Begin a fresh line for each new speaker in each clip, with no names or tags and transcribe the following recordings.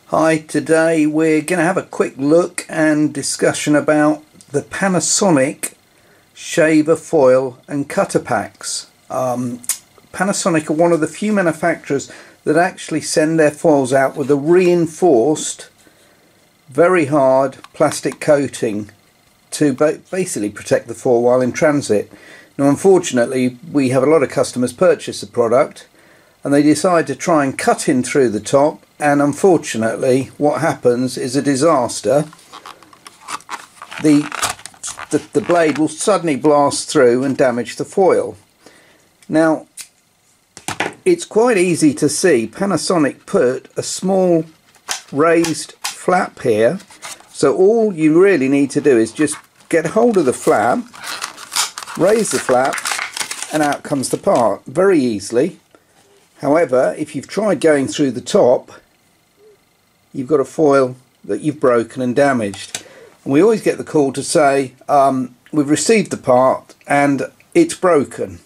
Hi, today we're going to have a quick look and discussion about the Panasonic shaver foil and cutter packs. Panasonic are one of the few manufacturers that actually send their foils out with a reinforced, very hard plastic coating to basically protect the foil while in transit. Now unfortunately we have a lot of customers purchase the product and they decide to try and cut in through the top, and unfortunately what happens is a disaster. The blade will suddenly blast through and damage the foil. Now it's quite easy to see. Panasonic put a small raised flap here, so all you really need to do is just get hold of the flap, raise the flap, and out comes the part very easily. However, if you've tried going through the top, you've got a foil that you've broken and damaged. And we always get the call to say, we've received the part and it's broken.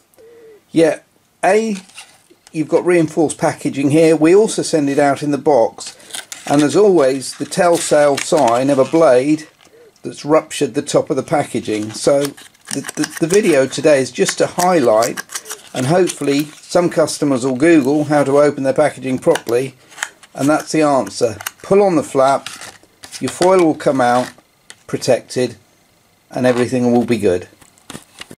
Yet, you've got reinforced packaging here. We also send it out in the box. And there's always the telltale sign of a blade that's ruptured the top of the packaging. So the video today is just to highlight, and hopefully some customers will Google how to open their packaging properly, and that's the answer. Pull on the flap, your foil will come out protected, and everything will be good.